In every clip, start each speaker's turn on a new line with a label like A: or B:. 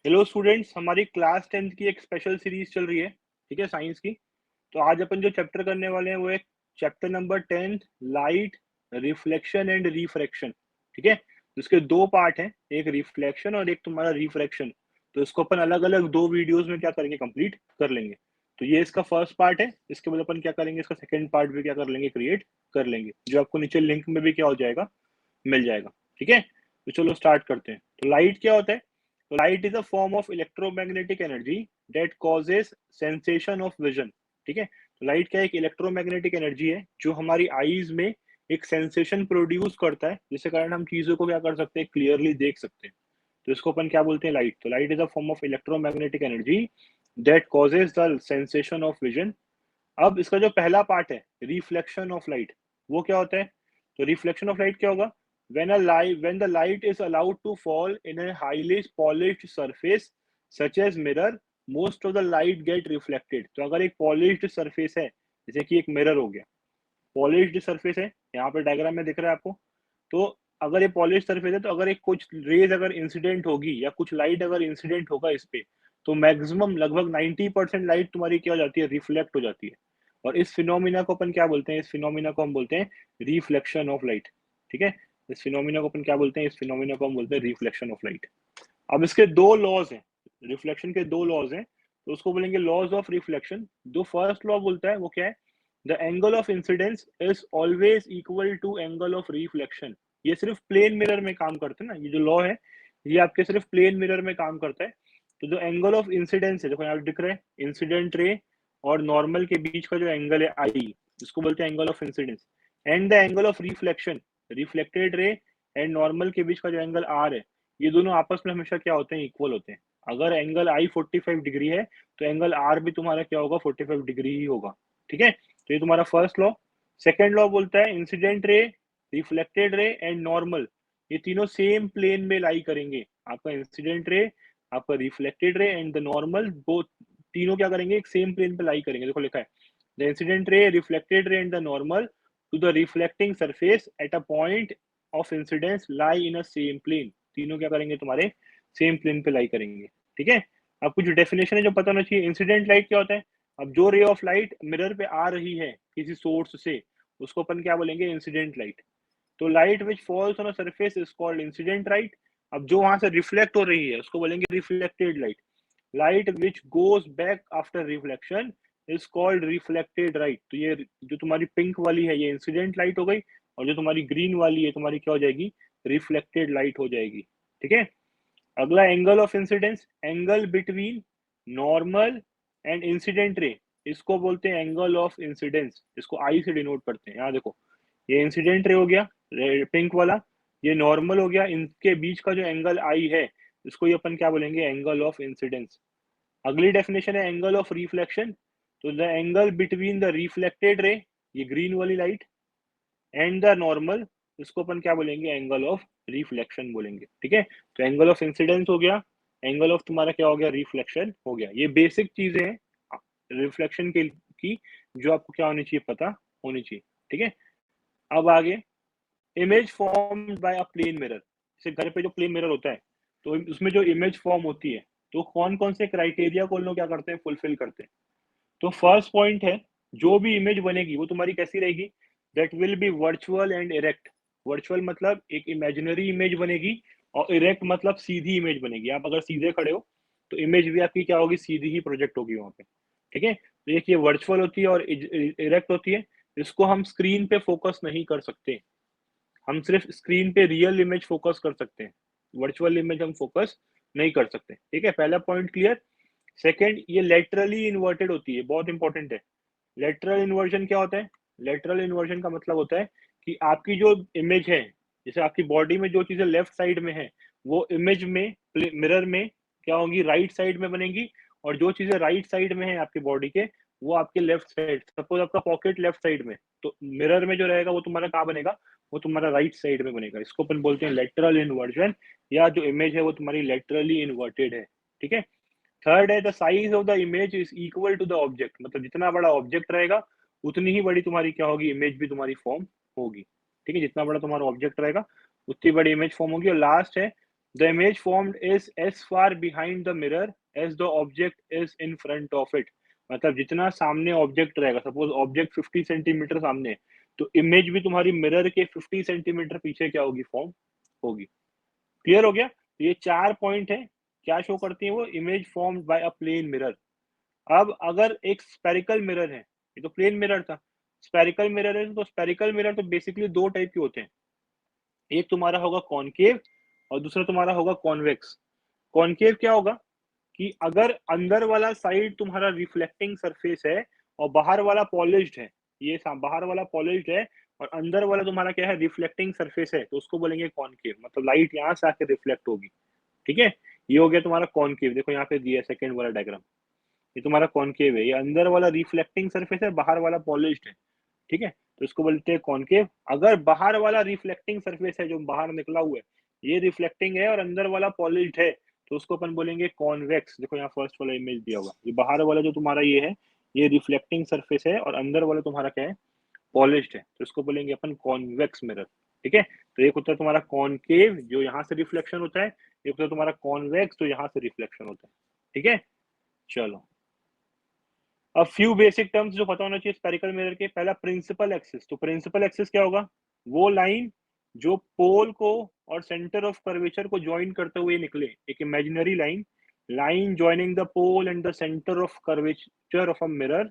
A: Hello students, हमारी class 10th की एक स्पेशल सीरीज चल रही है। ठीक है, साइंस की। तो आज अपन जो चैप्टर करने वाले हैं वो एक chapter number 10, light, reflection and refraction. ठीक है, इसके दो पार्ट हैं, एक रिफ्लेक्शन और एक तुम्हारा रिफ्रैक्शन। तो इसको अपन अलग अलग दो वीडियोस में क्या करेंगे, कंप्लीट कर लेंगे। तो ये इसका फर्स्ट पार्ट है। इसके बाद अपन क्या करेंगे, इसका सेकेंड पार्ट भी क्या कर लेंगे, क्रिएट कर लेंगे, जो आपको नीचे लिंक में भी क्या हो जाएगा, मिल जाएगा। ठीक है, तो चलो स्टार्ट करते हैं। तो लाइट क्या होता है? तो light is a form of electromagnetic energy that causes sensation of vision. ठीक है, तो लाइट क्या है? एक इलेक्ट्रोमैग्नेटिक एनर्जी है जो हमारी आईज में एक सेंसेशन प्रोड्यूस करता है, जिसके कारण हम चीजों को क्या कर सकते हैं, क्लियरली देख सकते हैं। तो इसको अपन क्या बोलते हैं, लाइट। तो light is a form of electromagnetic energy that causes the sensation of vision. अब इसका जो पहला पार्ट है, रिफ्लेक्शन ऑफ लाइट, वो क्या होता है? तो रिफ्लेक्शन ऑफ लाइट क्या होगा? when the light is allowed to fall in a highly polished surface such as mirror, most of the light get reflected। तो अगर एक पॉलिश्ड सरफेस है, जैसे कि एक मिरर हो गया, पॉलिश्ड सरफेस है, यहाँ पे डायग्राम में दिख रहा है आपको। तो अगर ये पॉलिश सरफेस है, तो अगर एक कुछ रेज अगर इंसिडेंट होगी या कुछ लाइट अगर इंसिडेंट होगा इस पे, तो मैक्सिमम लगभग 90% लाइट तुम्हारी क्या हो जाती है, रिफ्लेक्ट हो जाती है। और इस फिनोमिना को अपन क्या बोलते हैं? इस फिनोमिना को हम बोलते हैं रिफ्लेक्शन ऑफ लाइट। ठीक है, इस फिनोमिना को अपन क्या बोलते हैं? इस फिनोमिना को हम बोलते हैं रिफ्लेक्शन ऑफ लाइट। अब इसके दो लॉज हैं, रिफ्लेक्शन के दो लॉज हैं, तो उसको बोलेंगे लॉज ऑफ रिफ्लेक्शन। जो फर्स्ट लॉ बोलता है वो क्या है? The angle of incidence is always equal to angle of reflection. ये सिर्फ प्लेन मिरर में काम करते हैं ना, ये जो लॉ है ये आपके सिर्फ प्लेन मिरर में काम करता है। तो जो एंगल ऑफ इंसिडेंस है, देखो यहाँ दिख रहा है, इंसिडेंट रे और नॉर्मल के बीच का जो एंगल है आई, इसको बोलते हैं angle of incidence. And the angle of reflection, reflected ray and normal के बीच का जो एंगल आर है, ये दोनों आपस में हमेशा क्या होते हैं, इक्वल होते हैं। अगर एंगल आई 45 डिग्री है, तो एंगल आर भी तुम्हारा क्या होगा, 45 डिग्री ही होगा। ठीक है, तो ये तुम्हारा फर्स्ट लॉ। सेकेंड लॉ बोलता है incident ray, reflected ray and normal, ये तीनों सेम प्लेन में लाई करेंगे। आपका इंसिडेंट रे, आपका reflected ray and the normal, वो तीनों क्या करेंगे, एक सेम प्लेन पे लाई करेंगे। देखो लिखा है, the incident ray, reflected ray and the normal to the reflecting surface at a point of incidence lie in a same plane. तीनों क्या करेंगे, तुम्हारे सेम प्लेन पे लाई करेंगे। ठीक है, अब कुछ डेफिनेशन है जो पता होना चाहिए। इंसिडेंट लाइट क्या होता है? अब जो रे ऑफ लाइट मिरर पे आ रही है किसी सोर्स से, उसको अपन क्या बोलेंगे, इंसिडेंट लाइट। तो light which falls on a surface is called incident light. अब जो वहां से रिफ्लेक्ट हो रही है उसको बोलेंगे reflected light. Light which goes back after reflection is called reflected light. तो ये जो तुम्हारी पिंक वाली है ये इंसिडेंट लाइट हो गई, और जो तुम्हारी ग्रीन वाली है तुम्हारी क्या हो जाएगी, रिफ्लेक्टेड लाइट हो जाएगी। ठीक है, अगला angle of incidence, angle between normal and incident ray, इसको बोलते हैं एंगल ऑफ इंसिडेंस। इसको आई से डिनोट करते हैं। यहाँ देखो, ये इंसिडेंट रे हो गया पिंक वाला, ये नॉर्मल हो गया, इनके बीच का जो एंगल आई है इसको ये अपन क्या बोलेंगे, एंगल ऑफ इंसिडेंस। अगली डेफिनेशन है एंगल ऑफ रिफ्लेक्शन। तो the angle between the reflected ray, ये ग्रीन वाली लाइट, एंड द नॉर्मल, इसको अपन क्या बोलेंगे, एंगल ऑफ रिफ्लेक्शन बोलेंगे। ठीक है, तो एंगल ऑफ इंसिडेंस हो गया, एंगल ऑफ तुम्हारा क्या हो गया, रिफ्लेक्शन हो गया। ये बेसिक चीजें हैं रिफ्लेक्शन के की, जो आपको क्या होनी चाहिए, पता होनी चाहिए। ठीक है, अब आगे, image form by a plane mirror. जैसे घर पे जो प्लेन मिरर होता है, तो उसमें जो इमेज फॉर्म होती है, तो कौन कौन से क्राइटेरिया को लोग क्या करते हैं, फुलफिल करते हैं। तो फर्स्ट पॉइंट है, जो भी इमेज बनेगी वो तुम्हारी कैसी रहेगी, that will be virtual and erect. Virtual मतलब एक इमेजिनरी इमेज बनेगी, और इरेक्ट मतलब सीधी इमेज बनेगी। आप अगर सीधे खड़े हो तो इमेज भी आपकी क्या होगी, सीधी ही प्रोजेक्ट होगी वहां पे। ठीक है, तो एक ये वर्चुअल होती है और इरेक्ट होती है। इसको हम स्क्रीन पे फोकस नहीं कर सकते, हम सिर्फ स्क्रीन पे रियल इमेज फोकस कर सकते हैं, वर्चुअल इमेज हम फोकस नहीं कर सकते। ठीक है, पहला पॉइंट क्लियर। सेकंड, ये लेटरली इन्वर्टेड होती है, बहुत इंपॉर्टेंट है। लेटरल इन्वर्जन क्या होता है? लेटरल इन्वर्जन का मतलब होता है कि आपकी जो इमेज है, जैसे आपकी बॉडी में जो चीजें लेफ्ट साइड में है, वो इमेज में मिरर में क्या होंगी, राइट साइड में बनेगी। और जो चीजें राइट साइड में है आपकी बॉडी के, वो आपके लेफ्ट साइड, सपोज आपका पॉकेट लेफ्ट साइड में, तो मिरर में जो रहेगा वो तुम्हारा कहाँ बनेगा, वो तुम्हारा राइट साइड में बनेगा। इसको अपन बोलते हैं लेटरल इन्वर्जन, या जो इमेज है वो तुम्हारी लेटरली इन्वर्टेड है। ठीक है, थर्ड है, the size of the image is equal to the object. मतलब जितना बड़ा ऑब्जेक्ट रहेगा उतनी ही बड़ी तुम्हारी क्या होगी, इमेज भी तुम्हारी फॉर्म होगी। ठीक है, जितना बड़ा तुम्हारा ऑब्जेक्ट रहेगा उतनी बड़ी इमेज फॉर्म होगी। और लास्ट है, the image formed is as far behind the mirror as the object is in front of it. मतलब जितना सामने ऑब्जेक्ट रहेगा, सपोज ऑब्जेक्ट 50 सेंटीमीटर सामने है, तो इमेज भी तुम्हारी मिरर के 50 सेंटीमीटर पीछे क्या होगी, फॉर्म होगी। क्लियर हो गया? तो ये 4 पॉइंट है, क्या शो करती है वो, image formed by a plane mirror. अब अगर एक स्पेरिकल मिरर है, ये तो प्लेन मिरर था, स्पेरिकल मिरर है, तो स्पेरिकल मिरर तो बेसिकली दो टाइप के होते हैं, एक तुम्हारा होगा कॉनकेव और दूसरा तुम्हारा होगा कॉन्वेक्स। कॉनकेव क्या होगा कि अगर अंदर वाला साइड तुम्हारा रिफ्लेक्टिंग सरफेस है और बाहर वाला पॉलिश्ड है, ये बाहर वाला पॉलिश्ड है और अंदर वाला तुम्हारा क्या है, रिफ्लेक्टिंग सरफेस है, तो उसको बोलेंगे कॉनकेव, मतलब लाइट यहाँ से आके रिफ्लेक्ट होगी। ठीक है, ये हो गया तुम्हारा कॉनकेव। देखो यहाँ पे दिया है सेकंड वाला डायग्राम, ये तुम्हारा कॉनकेव है, ये अंदर वाला रिफ्लेक्टिंग सरफेस है, बाहर वाला पॉलिश्ड है। ठीक है, तो इसको बोलते हैं कॉनकेव। अगर बाहर वाला रिफ्लेक्टिंग सरफेस है, जो बाहर निकला हुआ है, ये रिफ्लेक्टिंग है और अंदर वाला पॉलिश्ड है, तो उसको अपन बोलेंगे कॉन्वेक्स। देखो यहाँ फर्स्ट वाला इमेज दिया होगा, ये बाहर वाला जो तुम्हारा ये है, ये रिफ्लेक्टिंग सरफेस है और अंदर वाला तुम्हारा क्या है, पॉलिश्ड है, तो इसको बोलेंगे अपन कॉन्वेक्स मिरर। ठीक है, तो एक होता है तुम्हारा कॉनकेव जो यहाँ से रिफ्लेक्शन होता है, एक होता है तुम्हारा कॉन्वेक्स जो यहाँ से रिफ्लेक्शन होता है। ठीक है, चलो अब फ्यू बेसिक टर्म्स जो पता होना चाहिए स्पेरिकल मिरर के। पहला प्रिंसिपल एक्सिस, तो प्रिंसिपल एक्सिस क्या होगा, वो लाइन जो पोल को और सेंटर ऑफ कर्वेचर को ज्वाइन करते हुए निकले, एक imaginary line, line joining the pole and the centre of curvature of a mirror,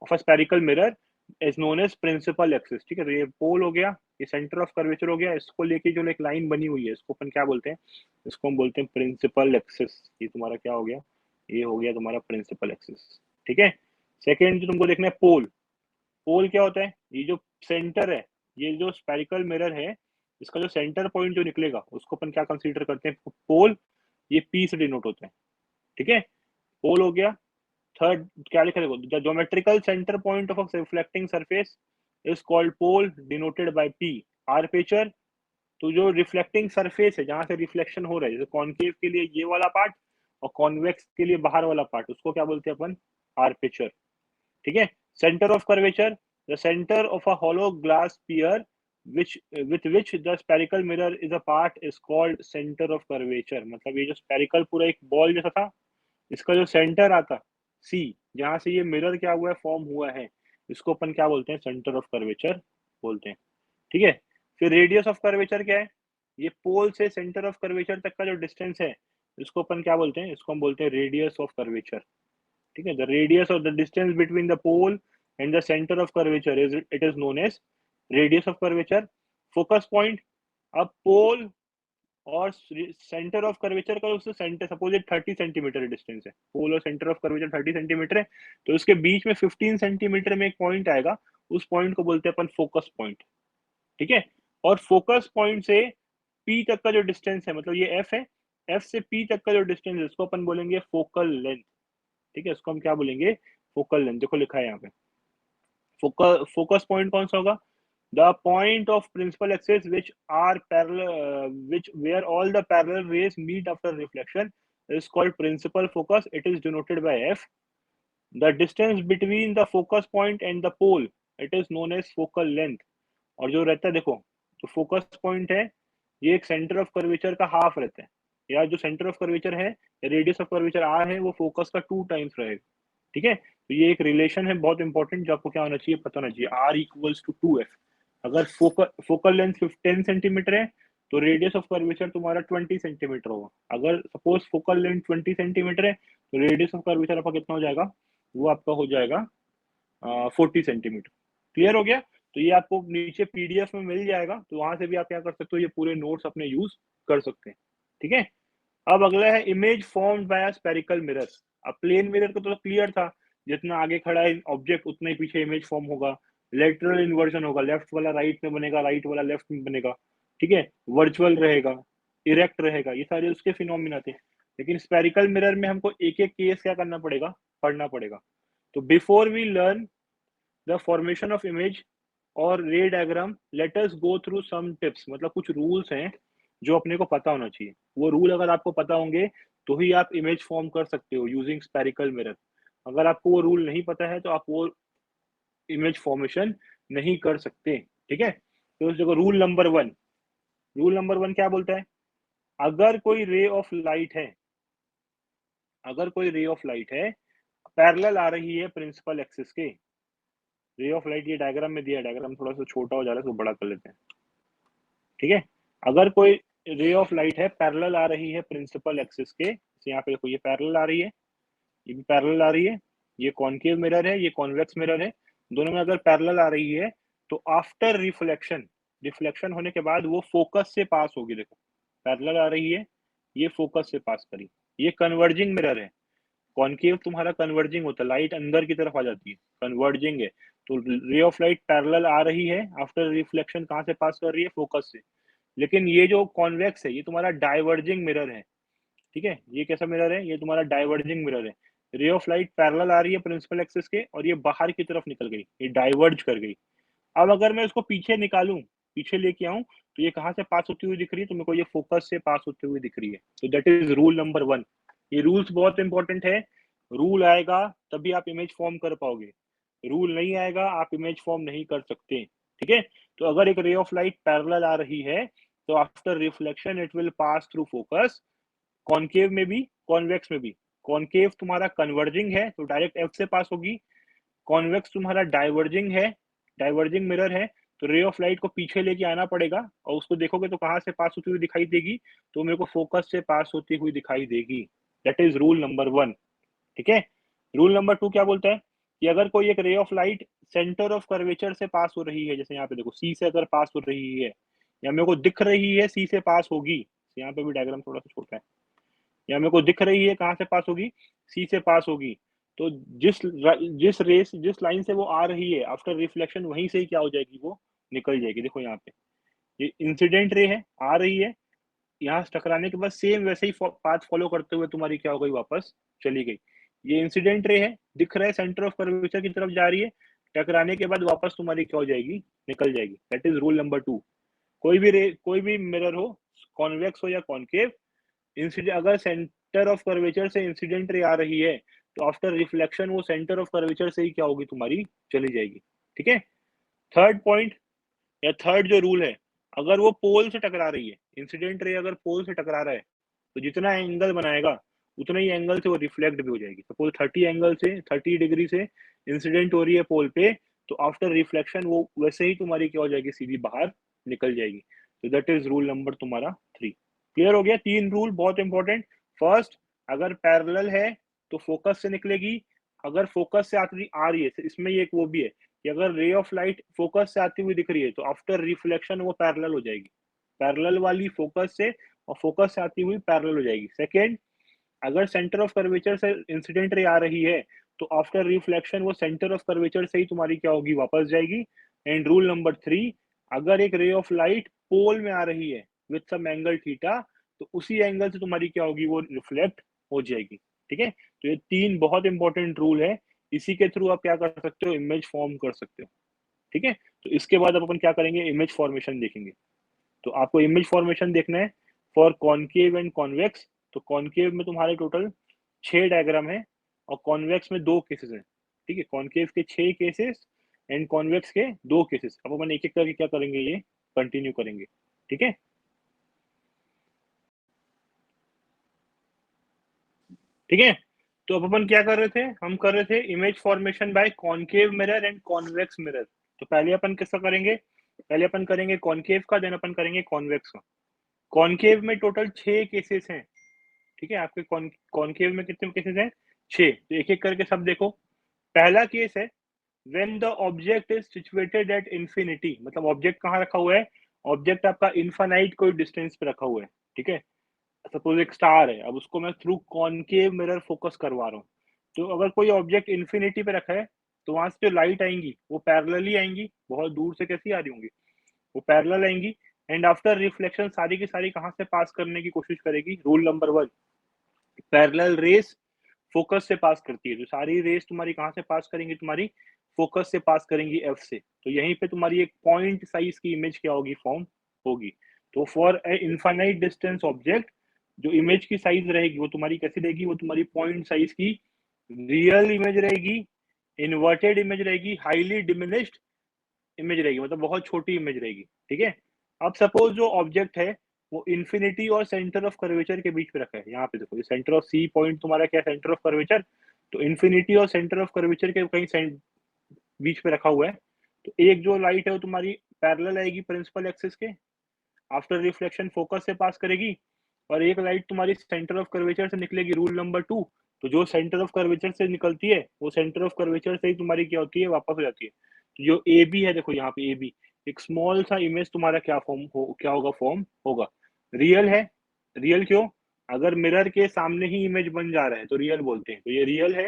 A: of a spherical mirror is known as principal axis. ठीक है, तो ये पोल हो गया, ये सेंटर ऑफ कर्वेचर हो गया, इसको लेके जो एक लाइन बनी हुई है, इसको अपन क्या बोलते हैं, इसको हम बोलते हैं प्रिंसिपल एक्सिस। ये तुम्हारा क्या हो गया, ये हो गया तुम्हारा प्रिंसिपल एक्सिस। ठीक है, सेकेंड जो तुमको देखना है, पोल। पोल क्या होता है, ये जो सेंटर है, ये जो स्पेरिकल मिरर है, इसका जो सेंटर पॉइंट जो निकलेगा उसको अपन क्या कंसीडर करते हैं, पोल। ये पी से डिनोट होता है। ठीक है, पोल हो गया। थर्ड क्या लिखा, देखो, the geometrical centre point of a reflecting surface is called pole, denoted by P. Aperture, तो जो रिफ्लेक्टिंग सरफेस है जहां से रिफ्लेक्शन हो रहा है, जैसे कॉनकेव के लिए ये वाला पार्ट और कॉन्वेक्स के लिए बाहर वाला पार्ट, उसको क्या बोलते हैं अपन, आर्पेचर। ठीक है, centre of curvature, the centre of a hollow glass sphere which with which the spherical mirror is a part is called center of curvature। मतलब ये जो स्पेरिकल पूरा एक बॉल जैसा था, इसका जो सेंटर आता सी, जहां से ये मिरर क्या हुआ है, फॉर्म हुआ है, इसको अपन क्या बोलते हैं, सेंटर ऑफ कर्वेचर बोलते हैं। ठीक है, फिर रेडियस ऑफ कर्वेचर क्या है, ये पोल से सेंटर ऑफ कर्वेचर तक का जो डिस्टेंस है, इसको अपन क्या बोलते हैं, इसको हम बोलते हैं रेडियस ऑफ कर्वेचर। ठीक है, the radius of the distance between the pole and the centre of curvature is, it is known as radius of curvature. Focus point, अब पोल और सेंटर ऑफ कर्वेचर का उससे सेंटर, सपोज 30 सेंटीमीटर डिस्टेंस है, पोल और centre of curvature 30 centimetre है, तो उसके बीच में 15 सेंटीमीटर में एक पॉइंट आएगा, उस पॉइंट को बोलते हैं अपन फोकस पॉइंट। ठीक है, और फोकस पॉइंट से पी तक का जो डिस्टेंस है, मतलब ये एफ है, एफ से पी तक का जो डिस्टेंस है, इसको अपन बोलेंगे फोकल लेंथ। ठीक है, इसको हम क्या बोलेंगे, फोकल लेंथ। देखो लिखा है यहाँ पे, फोकल फोकस पॉइंट कौन सा होगा, the point of principal axis which are parallel which where all the parallel rays meet after reflection is called principal focus, it is denoted by f। the distance between the focus point and the pole, it is known as focal length। और जो रहता है देखो, जो focus point है, ये एक centre of curvature का हाफ रहता है, या जो सेंटर ऑफ कर्वेचर है, रेडियस ऑफ कर्वेचर आर है, वो फोकस का 2 टाइम्स रहेगा। ठीक है, तो ये एक रिलेशन है बहुत इंपॉर्टेंट, जो आपको क्या होना चाहिए, पता होना चाहिए, आर इक्वल्स टू 2f। अगर फोकल लेंथ 10 सेंटीमीटर है, तो रेडियस ऑफ कर्वेचर तुम्हारा 20 सेंटीमीटर होगा। अगर सपोज फोकल लेंथ 20 सेंटीमीटर है, तो रेडियस ऑफ कर्वेचर आपका कितना हो जाएगा, वो आपका हो जाएगा 40 सेंटीमीटर। क्लियर हो गया? तो ये आपको नीचे पीडीएफ में मिल जाएगा, तो वहां से भी आप क्या कर सकते हो, ये पूरे नोट्स अपने यूज कर सकते हैं। ठीक है, अब अगला है image formed bye spherical mirror. अब प्लेन मिरर को तो क्लियर था, जितना आगे खड़ा है ऑब्जेक्ट उतना ही पीछे इमेज फॉर्म होगा। लेटरल इन्वर्जन होगा, लेफ्ट वाला राइट में बनेगा, राइट वाला लेफ्ट में बनेगा। ठीक है, वर्चुअल रहेगा, इरेक्ट रहेगा, ये सारे उसके फिनोमिना थे। लेकिन स्पेरिकल मिरर में हमको एक एक केस क्या करना पड़ेगा, पढ़ना पड़ेगा। तो before we learn the formation of image और ray diagram, let us go through some tips. मतलब कुछ रूल्स हैं जो अपने को पता होना चाहिए, वो रूल अगर आपको पता होंगे तो ही आप इमेज फॉर्म कर सकते हो यूजिंग स्पेरिकल मिरर। अगर आपको वो रूल नहीं पता है तो आप वो इमेज फॉर्मेशन नहीं कर सकते। ठीक है, तो देखो रूल नंबर 1, रूल नंबर 1 क्या बोलता है, अगर कोई रे ऑफ लाइट है, अगर कोई रे ऑफ लाइट है पैरेलल आ रही है प्रिंसिपल एक्सिस के, रे ऑफ लाइट ये डायग्राम में दिया है, डायग्राम थोड़ा सा छोटा हो जा रहा है, इसको बड़ा कर लेते हैं, ठीक है। अगर कोई रे ऑफ लाइट है पैरेलल आ रही है प्रिंसिपल एक्सिस के, यहाँ पे देखो ये पैरेलल आ रही है, ये भी पैरेलल आ रही है, ये कॉनकेव मिरर है, ये कॉन्वेक्स मिरर है, दोनों में अगर पैरेलल आ रही है तो आफ्टर रिफ्लेक्शन, रिफ्लेक्शन होने के बाद वो फोकस से पास होगी। देखो पैरेलल आ रही है, ये फोकस से पास करी, ये कन्वर्जिंग मिरर है, कॉनकेव तुम्हारा कन्वर्जिंग होता है, लाइट अंदर की तरफ आ जाती है, कन्वर्जिंग है, तो रे ऑफ लाइट पैरेलल आ रही है, आफ्टर रिफ्लेक्शन कहाँ से पास कर रही है, फोकस से। लेकिन ये जो कॉन्वेक्स है ये तुम्हारा डाइवर्जिंग मिरर है, ठीक है, ये कैसा मिरर है, ये तुम्हारा डाइवर्जिंग मिरर है, रे ऑफ लाइट पैरेलल आ रही है प्रिंसिपल एक्सिस के और ये बाहर की तरफ निकल गई, ये डाइवर्ज कर गई। अब अगर मैं इसको पीछे निकालूं, पीछे लेके आऊं, तो ये कहाँ से पास होती हुई दिख रही है, तो मेरे को ये फोकस से पास होती हुई दिख रही है, तो दैट इज रूल नंबर 1। ये रूल्स बहुत इंपॉर्टेंट है, रूल आएगा तभी आप इमेज फॉर्म कर पाओगे, रूल नहीं आएगा आप इमेज फॉर्म नहीं कर सकते, ठीक है। तो अगर एक रे ऑफ लाइट पैरेलल आ रही है तो after reflection it will pass through focus, concave में भी कॉन्वेक्स में भी, कॉनकेव तुम्हारा कन्वर्जिंग है तो डायरेक्ट एफ से पास होगी, कॉन्वेक्स तुम्हारा डाइवर्जिंग है, डाइवर्जिंग मिरर है, तो रे ऑफ लाइट को पीछे लेके आना पड़ेगा और उसको देखोगे तो कहाँ से पास होती हुई दिखाई देगी, तो मेरे को फोकस से पास होती हुई दिखाई देगी, दैट इज रूल नंबर 1, ठीक है। रूल नंबर 2 क्या बोलता है कि अगर कोई एक ray of light centre of curvature से पास हो रही है, जैसे यहाँ पे देखो सी से अगर पास हो रही है या मेरे को दिख रही है सी से पास होगी, यहाँ पे भी डायग्राम थोड़ा सा छोटा है, या मेरे को दिख रही है कहाँ से पास होगी, सी से पास होगी, तो जिस लाइन से वो आ रही है आफ्टर रिफ्लेक्शन वहीं से ही क्या हो जाएगी, वो निकल जाएगी। देखो यहाँ पे ये इंसिडेंट रे है, आ रही है, यहाँ टकराने के बाद सेम वैसे ही पाथ फॉलो करते हुए तुम्हारी क्या हो गई, वापस चली गई। ये इंसिडेंट रे है, दिख रहा है सेंटर ऑफ कर्वेचर की तरफ जा रही है, टकराने के बाद वापस तुम्हारी क्या हो जाएगी, निकल जाएगी, दैट इज रूल नंबर 2। कोई भी मिरर हो, कॉन्वेक्स हो या कॉनकेव, इंसिडेंट अगर सेंटर ऑफ कर्वेचर से इंसिडेंट रे आ रही है तो आफ्टर रिफ्लेक्शन वो सेंटर ऑफ कर्वेचर से ही क्या होगी, तुम्हारी चली जाएगी, ठीक है। थर्ड पॉइंट या थर्ड जो रूल है, अगर वो पोल से टकरा रही है, इंसिडेंट रे अगर पोल से टकरा रहा है तो जितना एंगल बनाएगा उतना ही एंगल से वो रिफ्लेक्ट भी हो जाएगी। सपोज 30 एंगल से 30 डिग्री से इंसिडेंट हो रही है पोल पे, तो आफ्टर रिफ्लेक्शन वो वैसे ही तुम्हारी क्या हो जाएगी, सीधी बाहर निकल जाएगी, तो दैट इज रूल नंबर तुम्हारा 3। क्लियर हो गया, 3 रूल बहुत इंपॉर्टेंट। फर्स्ट, अगर पैरेलल है तो फोकस से निकलेगी, अगर फोकस से आ रही है, इसमें ये एक वो भी है कि अगर रे ऑफ लाइट फोकस से आती हुई दिख रही है तो आफ्टर रिफ्लेक्शन वो पैरेलल हो जाएगी, पैरेलल वाली फोकस से और फोकस से आती हुई पैरेलल हो जाएगी। सेकेंड, अगर सेंटर ऑफ कर्वेचर से इंसिडेंट रे आ रही है तो आफ्टर रिफ्लेक्शन वो सेंटर ऑफ कर्वेचर से ही तुम्हारी क्या होगी, वापस जाएगी। एंड रूल नंबर 3, अगर एक रे ऑफ लाइट पोल में आ रही है विद सम एंगल थीटा, तो उसी एंगल से तुम्हारी क्या होगी, वो रिफ्लेक्ट हो जाएगी, ठीक है। तो ये 3 बहुत इंपॉर्टेंट रूल है, इसी के थ्रू आप क्या कर सकते हो, इमेज फॉर्म कर सकते हो, ठीक है। तो इसके बाद अब अपन क्या करेंगे, इमेज फॉर्मेशन देखेंगे। तो आपको इमेज फॉर्मेशन देखना है फॉर कॉनकेव एंड कॉन्वेक्स। तो कॉनकेव में तुम्हारे टोटल 6 डायग्राम है और कॉन्वेक्स में 2 केसेस हैं, ठीक है। कॉनकेव के 6 केसेस एंड कॉन्वेक्स के 2 केसेस। अब अपन एक एक करके क्या करेंगे, ये कंटिन्यू करेंगे, ठीक है। ठीक है, तो अब अपन क्या कर रहे थे, हम कर रहे थे image formation by concave mirror and convex mirror. तो पहले अपन किसका करेंगे, पहले अपन करेंगे कॉनकेव का, देन अपन करेंगे कॉन्वेक्स का। कॉनकेव में टोटल 6 केसेस हैं, ठीक है। आपके कॉनकेव में कितने केसेस हैं, 6। तो एक एक करके सब देखो। पहला केस है when the object is situated at infinity, मतलब ऑब्जेक्ट कहाँ रखा हुआ है, ऑब्जेक्ट आपका इनफाइनाइट कोई डिस्टेंस पे रखा हुआ है, ठीक है। सपोज एक स्टार है, अब उसको मैं थ्रू कॉनकेव मिरर फोकस करवा रहा हूँ, तो अगर कोई ऑब्जेक्ट इन्फिनिटी पे रखा है तो वहां से जो लाइट आएंगी वो पैरेलली आएंगी, बहुत दूर से कैसी आ रही होंगी, वो पैरेलल आएंगी। एंड आफ्टर रिफ्लेक्शन सारी की सारी कहाँ से पास करने की कोशिश करेगी, rule number 1, parallel rays focus से पास करती है, तो सारी रेस तुम्हारी कहाँ से पास करेंगी, तुम्हारी फोकस से पास करेंगी, एफ से। तो यहीं पे तुम्हारी एक पॉइंट साइज की इमेज क्या होगी, फॉर्म होगी। तो for a infinite distance object जो इमेज की साइज रहेगी वो तुम्हारी कैसी रहेगी, वो तुम्हारी पॉइंट साइज की रियल इमेज रहेगी, इन्वर्टेड इमेज रहेगी, हाईली डिमिनिश्ड इमेज रहेगी, मतलब बहुत छोटी इमेज रहेगी, ठीक है। अब सपोज जो ऑब्जेक्ट है वो इन्फिनिटी और सेंटर ऑफ कर्वेचर के बीच में रखा है। यहाँ पे देखो, ये सेंटर ऑफ सी पॉइंट तुम्हारा क्या है, सेंटर ऑफ कर्वेचर, तो इन्फिनिटी और सेंटर ऑफ कर्वेचर के कहीं बीच में रखा हुआ है। तो एक जो लाइट है वो तुम्हारी पैरेलल आएगी प्रिंसिपल एक्सिस के, आफ्टर रिफ्लेक्शन फोकस से पास करेगी, और एक लाइट तुम्हारी सेंटर ऑफ कर्वेचर से निकलेगी, रूल नंबर 2। तो जो सेंटर ऑफ कर्वेचर से निकलती है वो सेंटर ऑफ कर्वेचर से ही तुम्हारी क्या होती है, वापस हो जाती है। तो जो ए बी है, देखो यहाँ पे ए बी, एक स्मॉल सा इमेज तुम्हारा क्या क्या होगा, फॉर्म होगा। रियल है, रियल क्यों, अगर मिरर के सामने ही इमेज बन जा रहा है तो रियल बोलते हैं, तो ये रियल है।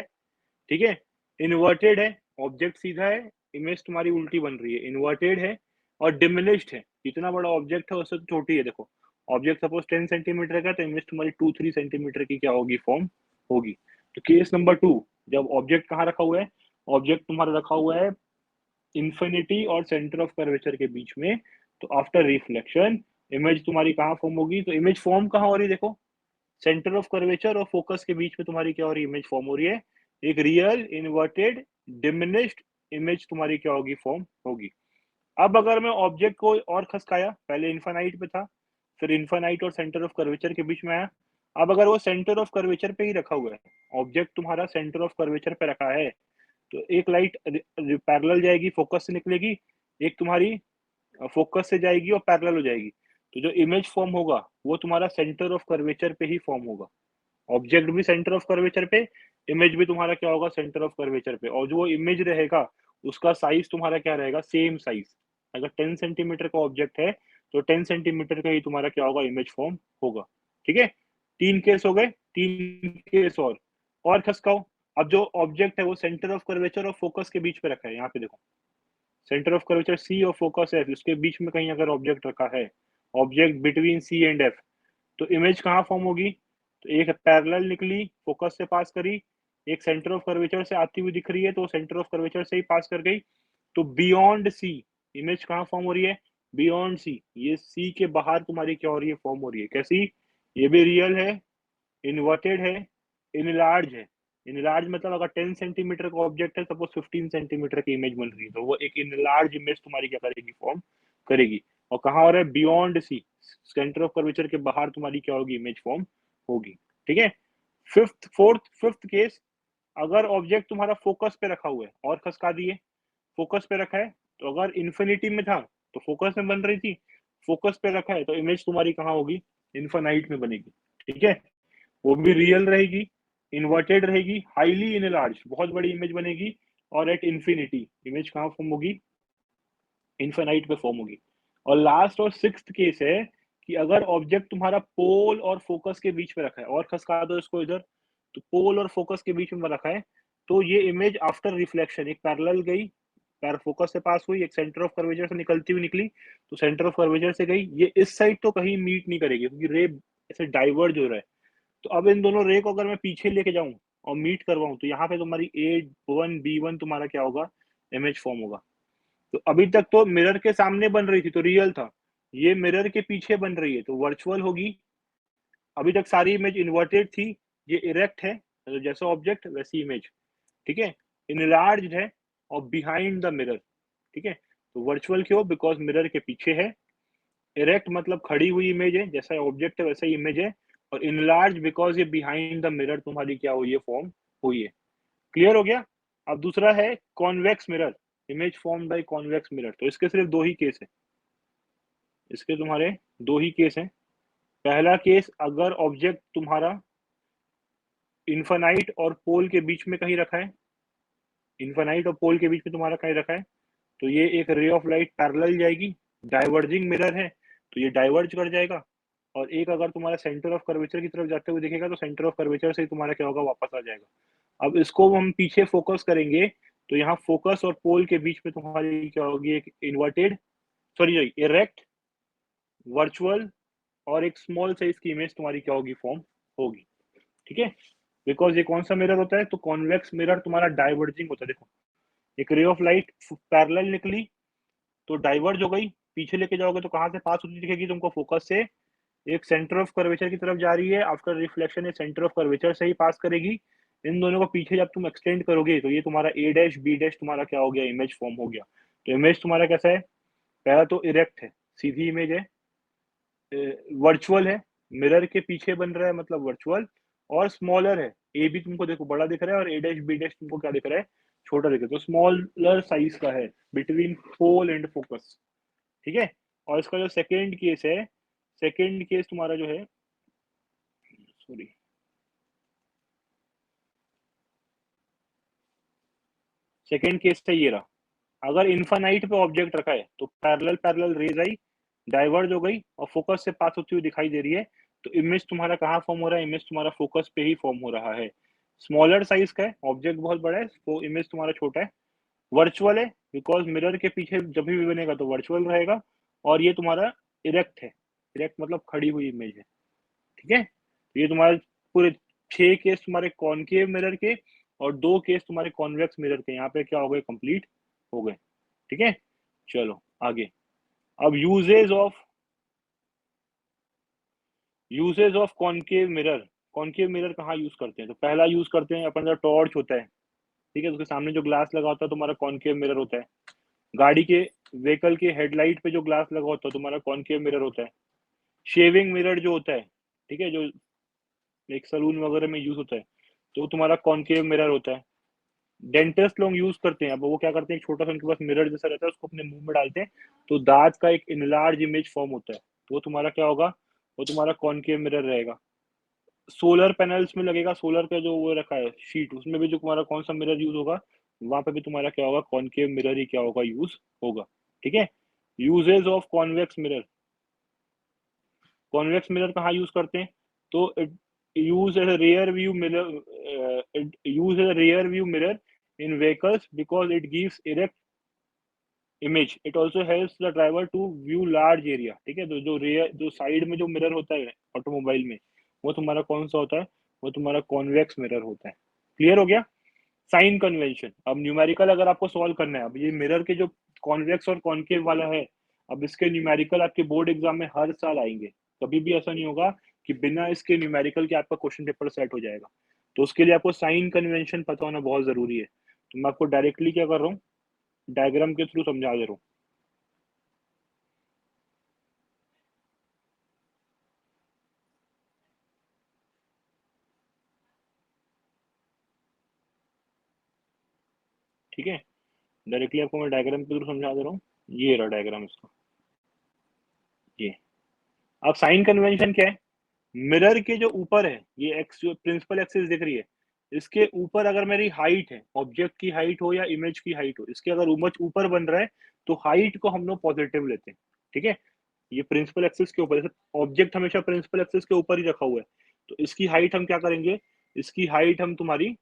A: ठीक है, इन्वर्टेड है, ऑब्जेक्ट सीधा है, इमेज तुम्हारी उल्टी बन रही है, इन्वर्टेड है, और डिमिनिश्ड है, जितना बड़ा ऑब्जेक्ट है उससे तो छोटी है। देखो, ऑब्जेक्ट सपोज 10 सेंटीमीटर का, तो इमेज तुम्हारी 2-3 सेंटीमीटर की क्या होगी, फॉर्म होगी। तो केस नंबर 2, जब ऑब्जेक्ट कहाँ रखा हुआ है, ऑब्जेक्ट तुम्हारा रखा हुआ है इन्फिनिटी और सेंटर ऑफ कर्वेचर के बीच में, तो आफ्टर रिफ्लेक्शन इमेज तुम्हारी कहाँ फॉर्म होगी, तो इमेज फॉर्म कहाँ हो रही है, देखो सेंटर ऑफ कर्वेचर और फोकस के बीच में तुम्हारी क्या हो रही है, इमेज फॉर्म हो रही है। एक रियल इन्वर्टेड डिमिनिश्ड इमेज तुम्हारी क्या होगी, फॉर्म होगी। अब अगर मैं ऑब्जेक्ट को और खसकाया, पहले इन्फानाइट पे था, फिर इन्फानाइट और सेंटर ऑफ कर्वेचर के बीच में आया, अब अगर वो सेंटर ऑफ कर्वेचर पे ही रखा हुआ है, ऑब्जेक्ट तुम्हारा सेंटर ऑफ कर्वेचर पे रखा है, तो एक लाइट पैरेलल जाएगी, फोकस से निकलेगी, एक तुम्हारी फोकस से जाएगी और पैरेलल हो जाएगी। तो जो इमेज फॉर्म होगा वो तुम्हारा सेंटर ऑफ कर्वेचर पे ही फॉर्म होगा। ऑब्जेक्ट भी सेंटर ऑफ कर्वेचर पे, इमेज भी तुम्हारा क्या होगा, सेंटर ऑफ कर्वेचर पे, और जो वो इमेज रहेगा उसका साइज तुम्हारा क्या रहेगा, सेम साइज। अगर 10 सेंटीमीटर का ऑब्जेक्ट है तो 10 सेंटीमीटर का ही तुम्हारा क्या होगा, इमेज फॉर्म होगा। ठीक है, 3 केस हो गए, 3 केस और खसकाओ। अब जो ऑब्जेक्ट है वो सेंटर ऑफ कर्वेचर और फोकस के बीच पे रखा है, यहाँ पे देखो सेंटर ऑफ कर्वेचर सी और फोकस एफ, उसके बीच में कहीं अगर ऑब्जेक्ट रखा है, object between C and F, तो इमेज कहाँ फॉर्म होगी, तो एक पैरेलल निकली, फोकस से पास करी, एक सेंटर ऑफ कर्वेचर से आती हुई दिख रही है तो सेंटर ऑफ कर्वेचर से ही पास कर गई, तो बियॉन्ड सी इमेज कहाँ फॉर्म हो रही है, बियॉन्ड सी, ये सी के बाहर तुम्हारी क्या हो रही है, फॉर्म हो रही है। कैसी, ये भी रियल है, इन्वर्टेड है, इनलार्ज है। इनलार्ज मतलब अगर 10 सेंटीमीटर का ऑब्जेक्ट है, सपोज 15 सेंटीमीटर की इमेज बन रही है, तो वो एक इनलार्ज इमेज तुम्हारी क्या करेगी, फॉर्म करेगी। और कहाँ हो रहा है, beyond C, centre of curvature के बाहर तुम्हारी क्या होगी, इमेज फॉर्म होगी। ठीक है, फिफ्थ केस, अगर ऑब्जेक्ट तुम्हारा फोकस पे रखा हुआ है, और खसका दिए, फोकस पे रखा है, तो अगर इन्फिनिटी में था तो फोकस में बन रही थी, फोकस पे रखा है तो इमेज तुम्हारी कहाँ होगी, इन्फानाइट में बनेगी। ठीक है, वो भी रियल रहेगी, इन्वर्टेड रहेगी, हाईली इनलार्ज, बहुत बड़ी इमेज बनेगी, और एट इन्फिनिटी इमेज कहाँ फॉर्म होगी, इन्फिनाइट पे फॉर्म होगी। और लास्ट और सिक्स्थ केस है कि अगर ऑब्जेक्ट तुम्हारा पोल और फोकस के बीच में रखा है, और खसका दो इसको इधर, तो पोल और फोकस के बीच में रखा है, तो ये इमेज आफ्टर रिफ्लेक्शन एक पैरेलल गई, पैर फोकस से पास हुई, एक सेंटर ऑफ कर्वेचर से निकलती हुई निकली, तो सेंटर ऑफ कर्वेचर से गई, ये इस साइड तो कहीं मीट नहीं करेगी क्योंकि रे ऐसे डाइवर्ज हो रहा है। तो अब इन दोनों रे को अगर मैं पीछे लेके जाऊं और मीट करवाऊं, तो यहाँ पे तुम्हारी A1 B1 तुम्हारा क्या होगा, इमेज फॉर्म होगा। तो अभी तक तो मिरर के सामने बन रही थी तो रियल था, ये मिरर के पीछे बन रही है तो वर्चुअल होगी। अभी तक सारी इमेज इन्वर्टेड थी, ये इरेक्ट है, तो जैसा ऑब्जेक्ट वैसी इमेज। ठीक है, इनलार्ज्ड है और बिहाइंड द मिरर। ठीक है, तो वर्चुअल क्यों, बिकॉज मिरर के पीछे है, इरेक्ट मतलब खड़ी हुई इमेज है, जैसा ऑब्जेक्ट है वैसा ही इमेज है, और इनलार्ज बिकॉज ये बिहाइंड द मिरर तुम्हारी क्या हुई है, फॉर्म हुई है। क्लियर हो गया। अब दूसरा है convex mirror, image form by convex mirror, तो इसके सिर्फ दो ही केस है, इसके तुम्हारे दो ही केस हैं। पहला केस, अगर ऑब्जेक्ट तुम्हारा इन्फानाइट और पोल के बीच में कहीं रखा है, इन्फानाइट और पोल के बीच में तुम्हारा कहीं रखा है, तो ये एक रे ऑफ लाइट पैरेलल जाएगी, डाइवर्जिंग मिरर है तो ये डाइवर्ज कर जाएगा, और एक अगर तुम्हारा सेंटर ऑफ कर्वेचर की तरफ जाते हुए दिखेगा तो सेंटर ऑफ कर्वेचर से ही तुम्हारा क्या होगा, वापस आ जाएगा। अब इसको हम पीछे फोकस करेंगे, तो यहाँ फोकस और पोल के बीच में तुम्हारी क्या होगी, एक इन्वर्टेड, सॉरी इरेक्ट, वर्चुअल, और एक स्मॉल साइज की इमेज तुम्हारी क्या होगी, फॉर्म होगी। ठीक है, बिकॉज ये कौन सा मिरर होता है, तो कॉन्वेक्स मिरर तुम्हारा डाइवर्जिंग होता है। देखो, एक रे ऑफ लाइट पैरेलल निकली तो डाइवर्ज हो गई, पीछे लेके जाओगे तो कहाँ से पास होती दिखेगी तुमको, फोकस से, एक सेंटर ऑफ कर्वेचर की तरफ जा रही है, आफ्टर रिफ्लेक्शन ये सेंटर ऑफ कर्वेचर से ही पास करेगी। इन दोनों को पीछे जब तुम एक्सटेंड करोगे तो ये तुम्हारा A डैश B डैश तुम्हारा क्या हो गया, इमेज फॉर्म हो गया। तो इमेज तुम्हारा कैसा है, पहला तो इरेक्ट है, सीधी इमेज है, वर्चुअल है, मिरर के पीछे बन रहा है मतलब वर्चुअल, और स्मॉलर है, ए भी तुमको देखो बड़ा दिख रहा है और ए डैश बी डैश तुमको क्या दिख रहा है, छोटा दिख रहा है, तो स्मॉलर साइज का है बिटवीन पोल एंड फोकस, ठीक है। और इसका जो सेकेंड केस है, सेकेंड केस तुम्हारा जो है, सॉरी, सेकेंड केस है ये रहा, अगर इन्फानाइट पे ऑब्जेक्ट रखा है तो पैरेलल पैरेलल रेज आई, डाइवर्ज हो गई और फोकस से पास होती हुई दिखाई दे रही है, तो इमेज तुम्हारा कहाँ फॉर्म हो रहा है, इमेज तुम्हारा फोकस पे ही फॉर्म हो रहा है। स्मॉलर साइज का है, ऑब्जेक्ट बहुत बड़ा है, तो इमेज तुम्हारा छोटा है। वर्चुअल है बिकॉज मिरर के पीछे जब भी बनेगा तो वर्चुअल रहेगा, और ये तुम्हारा इरेक्ट है, इरेक्ट मतलब खड़ी हुई इमेज है, ठीक है। तो ये तुम्हारे पूरे 6 केस तुम्हारे कॉनकेव मिरर के और 2 केस तुम्हारे कॉन्वेक्स मिरर के यहाँ पे क्या हो गए, कंप्लीट हो गए, ठीक है। चलो आगे, अब uses of concave mirror, concave mirror कहाँ यूज करते हैं, तो पहला यूज करते हैं अपन, टॉर्च होता है, ठीक है, उसके सामने जो ग्लास लगा होता है तुम्हारा कॉनकेव मिरर होता है। गाड़ी के व्हीकल के हेडलाइट पे जो ग्लास लगा होता है तुम्हारा कॉनकेव मिरर होता है। शेविंग मिरर जो होता है, ठीक है, जो एक सलून वगैरह में यूज होता है, तो तुम्हारा कॉनकेव मिरर होता है। डेंटिस्ट लोग यूज करते हैं, अब वो क्या करते हैं, एक छोटा सा उनके पास मिरर जैसा रहता है, उसको अपने मुंह में डालते हैं, तो दांत का एक इनलार्ज इमेज फॉर्म होता है, तो वो तुम्हारा क्या होगा, वो तुम्हारा कॉनकेव मिरर रहेगा। सोलर पैनल्स में लगेगा, सोलर का जो वो रखा है शीट, उसमें भी जो तुम्हारा कौन सा मिरर यूज होगा, वहां पे भी तुम्हारा क्या होगा, कॉनकेव मिरर ही क्या होगा, यूज होगा, ठीक है। Uses of convex mirror, convex mirror कहाँ यूज करते हैं, तो it use as rear view mirror, it use as rear view mirror in vehicles because it gives erect image, it also helps the driver to view large area, ठीक है। तो जो rare जो side में जो मिरर होता है automobile में, वो तुम्हारा कौन सा होता है, वो तुम्हारा कॉन्वेक्स मिरर होता है। क्लियर हो गया। साइन कन्वेंशन, अब न्यूमेरिकल अगर आपको सॉल्व करना है, अब ये मिरर के जो कॉन्वेक्स और कॉनकेव वाला है, अब इसके न्यूमेरिकल आपके बोर्ड एग्जाम में हर साल आएंगे, कभी भी ऐसा नहीं होगा कि बिना इसके न्यूमेरिकल के आपका क्वेश्चन पेपर सेट हो जाएगा। तो उसके लिए आपको साइन कन्वेंशन पता होना बहुत जरूरी है, तो मैं आपको डायरेक्टली क्या कर रहा हूँ, डायग्राम के थ्रू समझा दे रहा हूँ। ठीक है, डायरेक्टली आपको मैं डायग्राम के थ्रू समझा दे रहा हूँ। ये रहा डायग्राम इसका, ये। अब साइन कन्वेंशन क्या है, मिरर के जो ऊपर है, ये एक्स जो प्रिंसिपल एक्सिस दिख रही है, इसके ऊपर अगर मेरी हाइट है, ऑब्जेक्ट की हाइट हो या इमेज की हाइट हो, इसके अगर इमेज ऊपर बन रहा है, तो हाइट को हम लोग पॉजिटिव लेते हैं, ठीक है। ये प्रिंसिपल एक्सिस के ऊपर, जैसे ऑब्जेक्ट हमेशा प्रिंसिपल एक्सिस के ऊपर ही रखा हुआ है, तो इसकी हाइट हम क्या करेंगे, इसकी हाइट हम तुम्हारी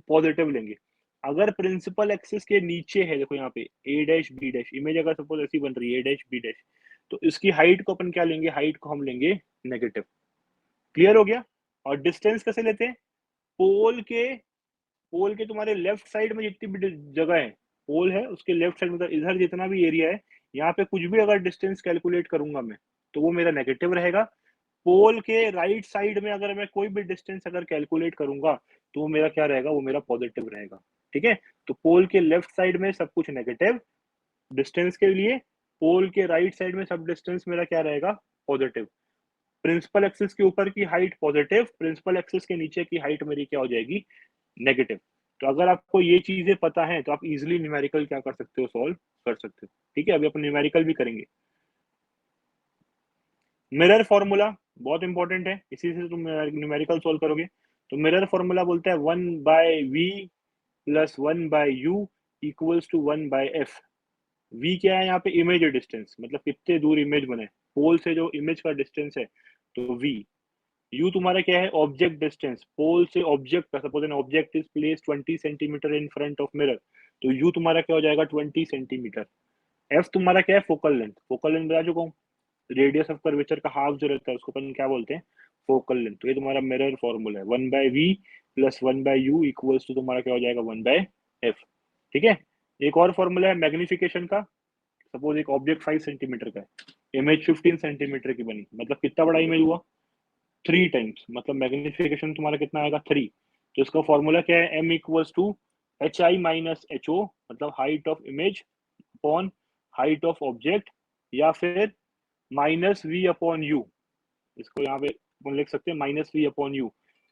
A: पॉजिटिव लेंगे। अगर प्रिंसिपल एक्सिस के नीचे है, देखो यहाँ पे ए डैश बी डैश, इमेज अगर सपोज ऐसी बन रही है ए डैश बी डैश, तो इसकी हाइट को अपन क्या लेंगे, हाइट को हम लेंगे नेगेटिव। क्लियर हो गया। और डिस्टेंस कैसे लेते हैं, पोल के पोल के तुम्हारे लेफ्ट साइड में जितनी भी जगह है, पोल है उसके लेफ्ट साइड, मतलब इधर जितना भी एरिया है, यहाँ पे कुछ भी अगर डिस्टेंस कैलकुलेट करूंगा मैं, तो वो मेरा नेगेटिव रहेगा। पोल के राइट साइड में अगर मैं कोई भी डिस्टेंस अगर कैलकुलेट करूंगा, तो वो मेरा क्या रहेगा, वो मेरा पॉजिटिव रहेगा, ठीक है। तो पोल के लेफ्ट साइड में सब कुछ नेगेटिव डिस्टेंस के लिए, पोल के राइट साइड में सब डिस्टेंस मेरा क्या रहेगा, पॉजिटिव। प्रिंसिपल एक्सिस के ऊपर की हाइट पॉजिटिव, प्रिंसिपल एक्सिस के नीचे की हाइट मेरी क्या हो जाएगी, नेगेटिव। तो अगर आपको ये चीजें पता है, तो आप इजिली न्यूमेरिकल क्या कर सकते हो, सॉल्व कर सकते हो, ठीक है। अभी अपन न्यूमेरिकल भी करेंगे। मिरर फॉर्मूला बहुत इंपॉर्टेंट है, इसी से तुम न्यूमेरिकल सोल्व करोगे। तो मिरर फॉर्मूला बोलता है 1/v plus 1/u equals to 1/f। v क्या है यहाँ पे, इमेज डिस्टेंस, मतलब कितने दूर इमेज बने, पोल से जो इमेज का डिस्टेंस है, तो v। u तुम्हारा क्या है, ऑब्जेक्ट डिस्टेंस, पोल से ऑब्जेक्ट का, suppose an object is place 20 centimetre in front of mirror, तो u तुम्हारा क्या हो जाएगा, 20 सेंटीमीटर। f तुम्हारा क्या है, फोकल लेंथ, फोकल लेंथ बता चुका हूँ, रेडियस ऑफ कर्वेचर का हाफ जो रहता है उसको अपन क्या बोलते हैं, फोकल लेंथ। तो ये तुम्हारा मिरर फॉर्मूला है, 1/v plus 1/u equals to तुम्हारा क्या हो जाएगा, 1/f, ठीक है। एक और फॉर्मूला है मैग्निफिकेशन का, सपोज एक ऑब्जेक्ट 5 सेंटीमीटर का है, इमेज 15 सेंटीमीटर की बनी, मतलब कितना बड़ा इमेज हुआ, 3 टाइम्स, मतलब मैग्निफिकेशन तुम्हारा कितना आएगा, 3। तो इसका फॉर्मूला क्या है, m equals to h i minus h o, मतलब height of image upon height of object, या फिर माइनस v अपॉन यू, इसको यहाँ पे अपन लिख सकते हैं -v/u।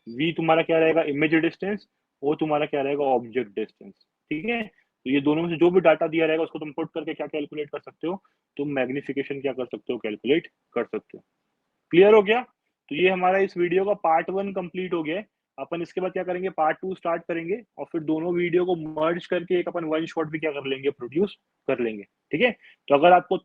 A: v तुम्हारा क्या रहेगा, इमेज डिस्टेंस, वो तुम्हारा क्या रहेगा, ऑब्जेक्ट डिस्टेंस। ठीक है, तो ये दोनों में से जो भी डाटा दिया रहेगा उसको तुम पुट करके क्या कैलकुलेट कर सकते हो, तुम मैग्निफिकेशन क्या कर सकते हो, कैलकुलेट कर सकते हो। क्लियर हो गया? तो ये हमारा इस वीडियो का पार्ट 1 कंप्लीट हो गया है। अपन इसके बाद क्या करेंगे, पार्ट 2 स्टार्ट करेंगे और फिर दोनों वीडियो को मर्ज करके एक अपन वन शॉट भी क्या कर लेंगे, प्रोड्यूस कर लेंगे। ठीक है, तो अगर आपको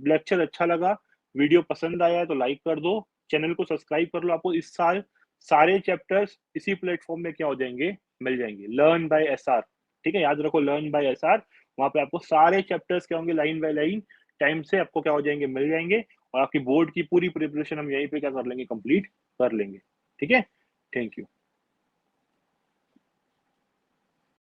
A: लेक्चर अच्छा लगा, वीडियो पसंद आया है तो लाइक कर दो, चैनल को सब्सक्राइब कर लो। आपको इस साल सारे चैप्टर्स इसी प्लेटफॉर्म में क्या हो जाएंगे, मिल जाएंगे, लर्न बाय एसआर। ठीक है, याद रखो, लर्न बाय एसआर। वहां पे आपको सारे चैप्टर्स क्या होंगे, लाइन बाय लाइन टाइम से आपको क्या हो जाएंगे, मिल जाएंगे। और आपकी बोर्ड की पूरी प्रिपरेशन हम यहीं पे क्या कर लेंगे, कंप्लीट कर लेंगे। ठीक है, थैंक यू।